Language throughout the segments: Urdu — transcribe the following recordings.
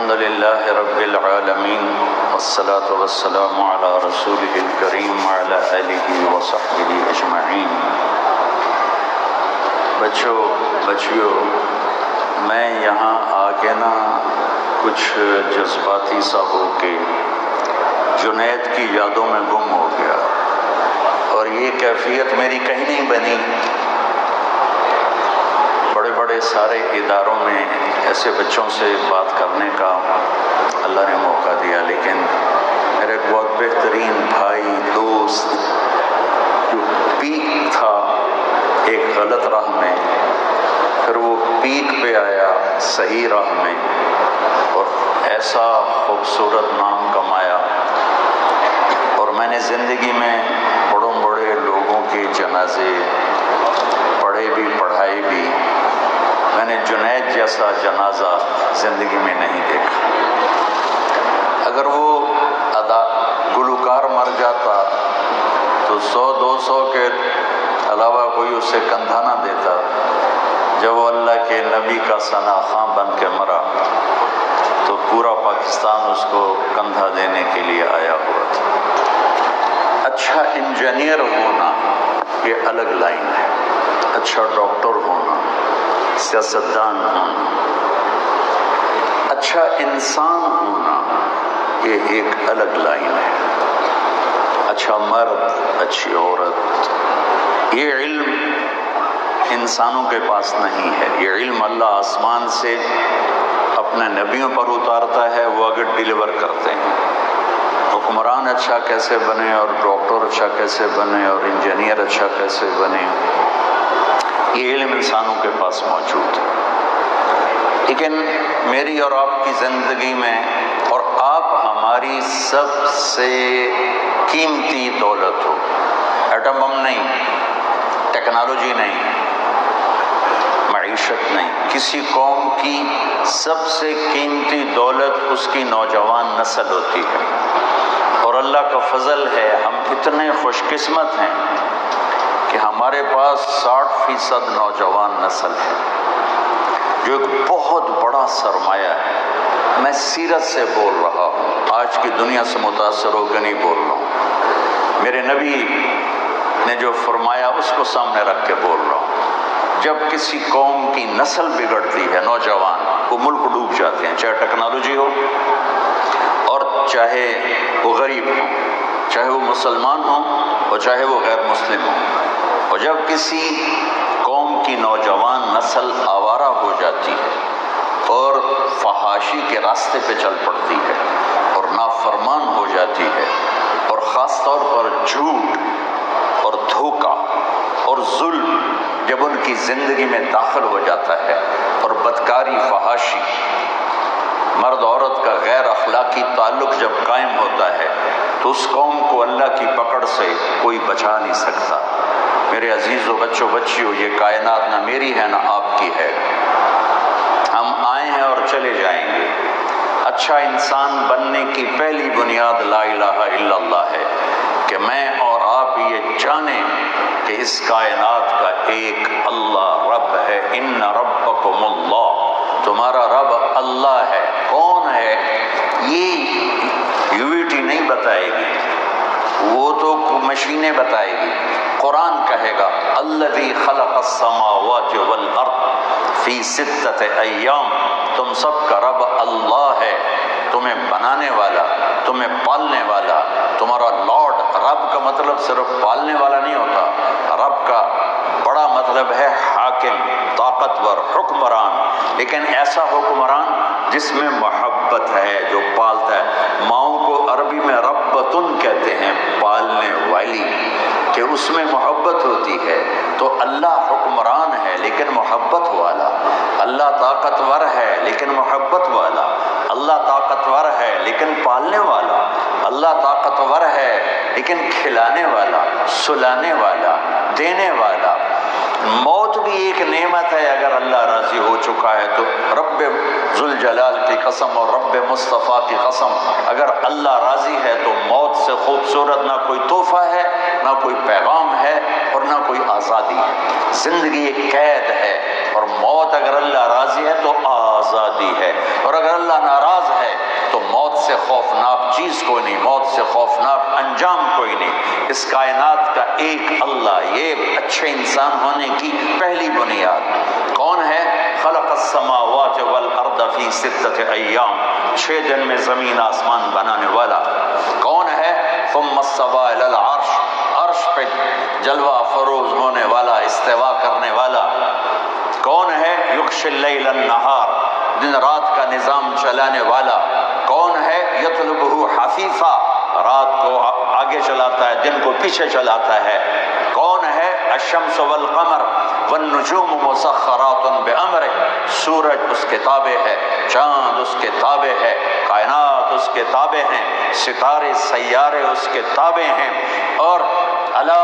الحمد لله رب العالمين والصلاة والسلام على رسوله الكريم وعلى آله وصحبه أجمعين۔ بچیوں میں یہاں آ کے کچھ جذباتی سا ہو کے جنید کی یادوں میں گم ہو گیا، اور یہ کیفیت میری کہیں نہیں بنی۔ بڑے بڑے سارے اداروں میں ایسے بچوں سے بات کرنے کا اللہ نے موقع دیا، لیکن میرا ایک بہت بہترین بھائی دوست جو پیک تھا ایک غلط راہ میں، پھر وہ پیک پہ آیا صحیح راہ میں اور ایسا خوبصورت نام کمایا۔ اور میں نے زندگی میں بڑے لوگوں کے جنازے پڑھے بھی پڑھائے بھی، میں نے جنید جیسا جنازہ زندگی میں نہیں دیکھا۔ اگر وہ گلوکار مر جاتا تو 100-200 کے علاوہ کوئی اسے کندھا نہ دیتا۔ جب وہ اللہ کے نبی کا ثنا خواں بن کے مرا تو پورا پاکستان اس کو کندھا دینے کے لیے آیا ہوا تھا۔ اچھا انجینئر ہونا یہ الگ لائن ہے، اچھا ڈاکٹر ہونا، سیاستدان ہونا، اچھا انسان ہونا یہ ایک الگ لائن ہے۔ اچھا مرد، اچھی عورت، یہ علم انسانوں کے پاس نہیں ہے۔ یہ علم اللہ آسمان سے اپنے نبیوں پر اتارتا ہے، وہ اگر ڈیلیور کرتے ہیں۔ حکمران اچھا کیسے بنے اور ڈاکٹر اچھا کیسے بنے اور انجینئر اچھا کیسے بنے، یہ علم انسانوں کے پاس موجود ہے۔ لیکن میری اور آپ کی زندگی میں، اور آپ ہماری سب سے قیمتی دولت ہو، ایٹم بم نہیں، ٹیکنالوجی نہیں، معیشت نہیں، کسی قوم کی سب سے قیمتی دولت اس کی نوجوان نسل ہوتی ہے۔ اور اللہ کا فضل ہے، ہم اتنے خوش قسمت ہیں کہ ہمارے پاس 60% نوجوان نسل ہے، جو ایک بہت بڑا سرمایہ ہے۔ میں سیرت سے بول رہا ہوں، آج کی دنیا سے متاثر ہو کے نہیں بول رہا ہوں۔ میرے نبی نے جو فرمایا اس کو سامنے رکھ کے بول رہا ہوں۔ جب کسی قوم کی نسل بگڑتی ہے، نوجوان، وہ ملک ڈوب جاتے ہیں، چاہے ٹیکنالوجی ہو اور چاہے وہ غریب ہو، چاہے وہ مسلمان ہو اور چاہے وہ غیر مسلم ہو۔ اور جب کسی قوم کی نوجوان نسل آوارہ ہو جاتی ہے اور فحاشی کے راستے پہ چل پڑتی ہے اور نافرمان ہو جاتی ہے، اور خاص طور پر جھوٹ اور دھوکہ اور ظلم جب ان کی زندگی میں داخل ہو جاتا ہے، اور بدکاری، فحاشی، مرد عورت کا غیر اخلاقی تعلق جب قائم ہوتا ہے، تو اس قوم کو اللہ کی پکڑ سے کوئی بچا نہیں سکتا۔ میرے عزیزوں، بچوں، بچیوں، یہ کائنات نہ میری ہے نہ آپ کی ہے، ہم آئے ہیں اور چلے جائیں گے۔ اچھا انسان بننے کی پہلی بنیاد لا الہ الا اللہ ہے، کہ میں اور آپ یہ جانیں کہ اس کائنات کا ایک اللہ رب ہے۔ ان ربکم اللہ، تمہارا رب اللہ ہے۔ کون ہے یہ یوٹی نہیں بتائے گی، وہ تو مشینیں بتائے گی۔ قرآن کہے گا الذی خلق السماوات والارض فی 6 ایام، تم سب کا رب اللہ ہے، تمہیں بنانے والا، تمہیں پالنے والا، تمہارا لارڈ۔ رب کا مطلب صرف پالنے والا نہیں ہوتا، رب کا بڑا مطلب ہے حاکم، طاقتور، حکمران، لیکن ایسا حکمران جس میں محبت ہے، جو پالتا ہے۔ ماؤں کو عربی میں ربتن کہتے ہیں، پالنے والی، کہ اس میں محبت ہوتی ہے۔ تو اللہ حکمران ہے لیکن محبت والا، اللہ طاقتور ہے لیکن محبت والا، اللہ طاقتور ہے لیکن پالنے والا، اللہ طاقتور ہے لیکن کھلانے والا، سلانے والا، دینے والا۔ موت بھی ایک نعمت ہے اگر اللہ راضی ہو چکا ہے تو۔ رب ذوالجلال کی قسم اور رب مصطفیٰ کی قسم، اگر اللہ راضی ہے تو موت سے خوبصورت نہ کوئی تحفہ ہے، نہ کوئی پیغام ہے، اور نہ کوئی آزادی ہے۔ زندگی ایک قید ہے، اور موت اگر اللہ راضی ہے تو آزادی ہے، اور اگر اللہ ناراض ہے چیز کوئی نہیں، موت سے خوفناک انجام کوئی نہیں، اس کائنات کا ایک اللہ، یہ اچھے انسان ہونے کی پہلی بنیاد کون ہے؟ خلق السماوات والارض فی ستۃ ایام، 6 دن میں زمین آسمان بنانے والا کون ہے؟ ثم استوى الی العرش، عرش پہ جلوہ فروز ہونے والا، استوا کرنے والا کون ہے؟ یغشی اللیل النہار، دن رات کا نظام چلانے والا کون ہے؟ یطلبہ حثیثا، رات کو آگے چلاتا ہے، دن کو پیچھے چلاتا ہے کون ہے؟ الشمس والقمر والنجوم مسخرات بامرہ، سورج اس کے تابع ہے، چاند اس کے تابع ہے، کائنات اس کے تابع ہیں، ستارے سیارے اس کے تابع ہیں، اور الا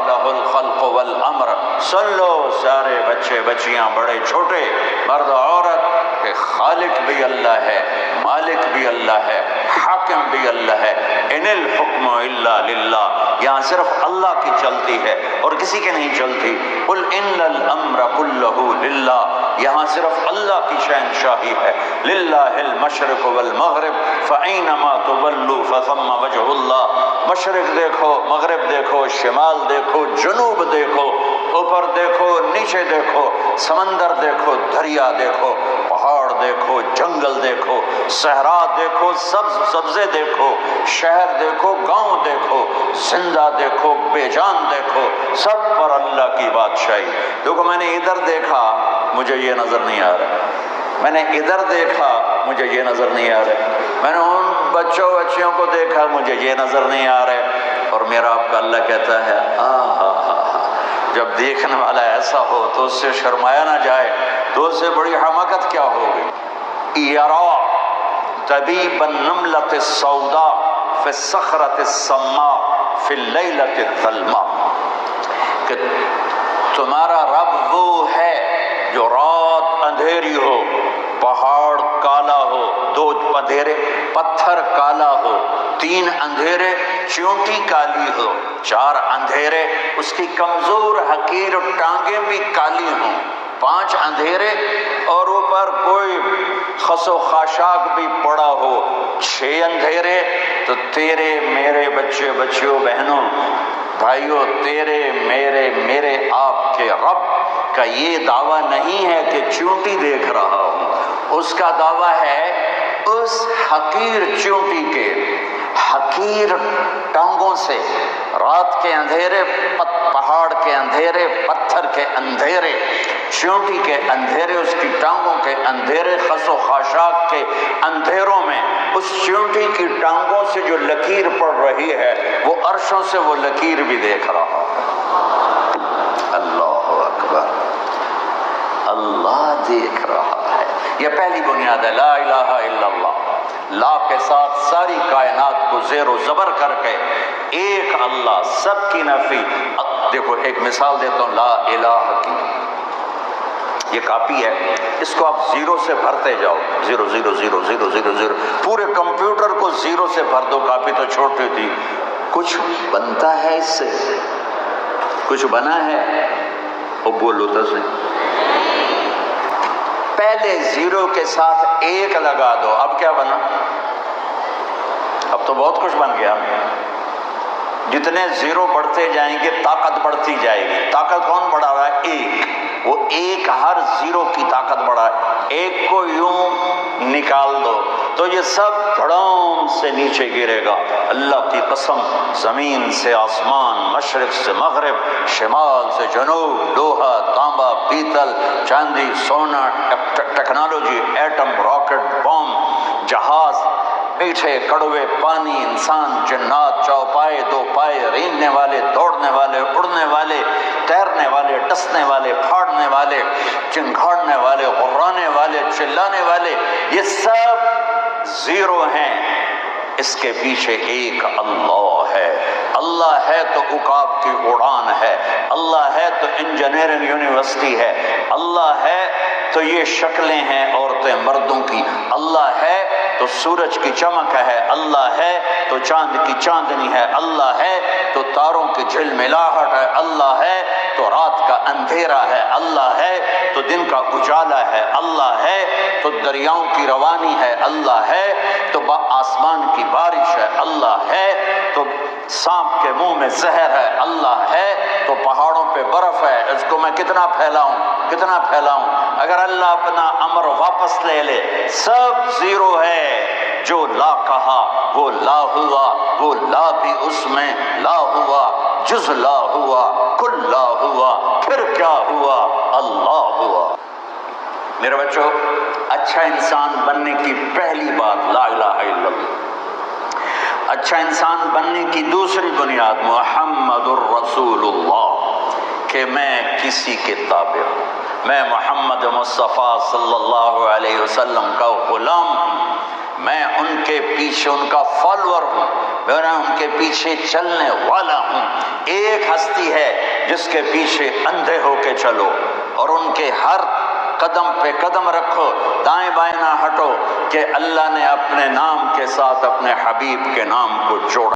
لہ الخلق والامر، سن لو سارے بچے بچیاں بڑے چھوٹے مرد عورت کہ خالق بھی اللہ ہے، مالک بھی اللہ ہے، حاکم بھی اللہ ہے، ان الحکم الا للہ، یہاں صرف اللہ کی چلتی ہے اور کسی کے نہیں چلتی، قل ان الامر کلہ للہ، یہاں صرف اللہ کی شہنشاہی ہے، للہ المشرق والمغرب فأینما تولوا فثم وجہ اللہ، مشرق دیکھو، مغرب دیکھو، شمال دیکھو، جنوب دیکھو، اوپر دیکھو، نیچے دیکھو، سمندر دیکھو، دریا دیکھو، پہاڑ دیکھو، جنگل دیکھو، صحرا دیکھو، سبزے دیکھو، شہر دیکھو، گاؤں دیکھو، زندہ دیکھو، بے جان دیکھو، سب پر اللہ کی بادشاہی۔ دیکھو میں نے ادھر دیکھا مجھے یہ نظر نہیں آ رہا، میں نے ادھر دیکھا مجھے یہ نظر نہیں آ رہا، میں نے ان بچوں بچیوں کو دیکھا مجھے یہ نظر نہیں آ رہے، اور میرا آپ کا اللہ کہتا ہے جب دیکھنے والا ایسا ہو تو اس سے شرمایا نہ جائے تو اس سے بڑی حماقت کیا ہوگی۔ یرا دبیب النملۃ السوداء فی الصخرۃ الصماء فی اللیلۃ الظلماء، کہ تمہارا رب وہ ہے جو رات اندھیری ہو، پہاڑ کالا ہو، 2 اندھیرے پتھر کالا ہو، 3 اندھیرے چونٹی کالی ہو، 4 اندھیرے اس کی کمزور حقیر ٹانگیں بھی کالی ہوں، 5 اندھیرے اور اوپر کوئی خس و خاشاک بھی پڑا ہو، 6 اندھیرے، تو تیرے میرے بچے بچیوں بہنوں بھائیوں، تیرے میرے آپ کے رب کا یہ دعویٰ نہیں ہے کہ چونٹی دیکھ رہا ہوں، اس کا دعویٰ ہے اس حقیر چونٹی کے حقیر ٹانگوں سے، رات کے اندھیرے، پہاڑ کے اندھیرے، پتھر کے اندھیرے، چونٹی کے اندھیرے، اس کی ٹانگوں کے اندھیرے، خس و خاشاک کے اندھیروں میں اس چونٹی کی ٹانگوں سے جو لکیر پڑ رہی ہے وہ عرشوں سے وہ لکیر بھی دیکھ رہا ہے۔ اللہ اکبر، اللہ دیکھ رہا ہے۔ یہ پہلی بنیاد ہے، لا الہ الا اللہ، لا کے ساتھ ساری کائنات کو زیر و زبر کر کے ایک اللہ، سب کی نفی۔ دیکھو ایک مثال دیتا ہوں، لا الہ کی یہ کاپی ہے، اس کو آپ 0 سے بھرتے جاؤ، 0 0 0 0 0 0، پورے کمپیوٹر کو 0 سے بھر دو، کاپی تو چھوٹی تھی، کچھ بنتا ہے اس سے؟ کچھ بنا ہے؟ وہ بولو تو صحیح، پہلے 0 کے ساتھ 1 لگا دو، اب کیا بنا؟ اب تو بہت کچھ بن گیا۔ جتنے 0 بڑھتے جائیں گے طاقت بڑھتی جائے گی۔ طاقت کون بڑھا رہا ہے؟ 1، وہ 1 ہر 0 کی طاقت بڑھا ہے۔ 1 کو یوں نکال دو تو یہ سب دھڑام سے نیچے گرے گا۔ اللہ کی قسم، زمین سے آسمان، مشرق سے مغرب، شمال سے جنوب، لوہا، تانبا، پیتل، چاندی، سونا، ٹیکنالوجی، ایٹم، راکٹ، بم، جہاز، میٹھے کڑوے پانی، انسان، جنات، چوپائے، 2 پائے، ریننے والے، دوڑنے والے، اڑنے والے، تیرنے والے، ڈسنے والے، پھاڑنے والے، چنگھاڑنے والے، غرانے والے، چلانے والے، یہ سب 0 ہیں۔ اس کے پیچھے ایک اللہ ہے۔ اللہ ہے تو عقاب کی اڑان ہے، اللہ ہے تو انجینئرنگ یونیورسٹی ہے، اللہ ہے تو یہ شکلیں ہیں عورتیں مردوں کی، اللہ ہے تو سورج کی چمک ہے، اللہ ہے تو چاند کی چاندنی ہے، اللہ ہے تو تاروں کی جھلملاہٹ ہے، اللہ ہے تو رات کا اندھیرا ہے، اللہ ہے تو دن کا اجالا ہے، اللہ ہے تو دریاؤں کی روانی ہے، اللہ ہے تو آسمان کی بارش ہے، اللہ ہے تو سانپ کے منہ میں زہر ہے، اللہ ہے تو پہاڑوں پہ برف ہے، اس کو میں کتنا پھیلاؤں؟ اگر اللہ اپنا امر واپس لے لے سب زیرو ہے۔ جو لا کہا وہ لا ہوا، وہ لا بھی اس میں لا ہوا، جز لا ہوا، کل لا ہوا، پھر کیا ہوا؟ اللہ ہوا۔ میرے بچوں، اچھا انسان بننے کی پہلی بات لا الہ الا اللہ۔ اچھا انسان بننے کی دوسری بنیاد محمد الرسول اللہ، کہ میں کسی کے تابع ہوں، میں محمد مصطفیٰ صلی اللہ علیہ وسلم کا غلام ہوں، میں ان کے پیچھے ان کا فالوور ہوں، میں ان کے پیچھے چلنے والا ہوں۔ ایک ہستی ہے جس کے پیچھے اندھے ہو کے چلو اور ان کے ہر قدم پہ قدم رکھو، دائیں بائیں نہ ہٹو، کہ اللہ نے اپنے نام کے ساتھ اپنے حبیب کے نام کو جوڑا۔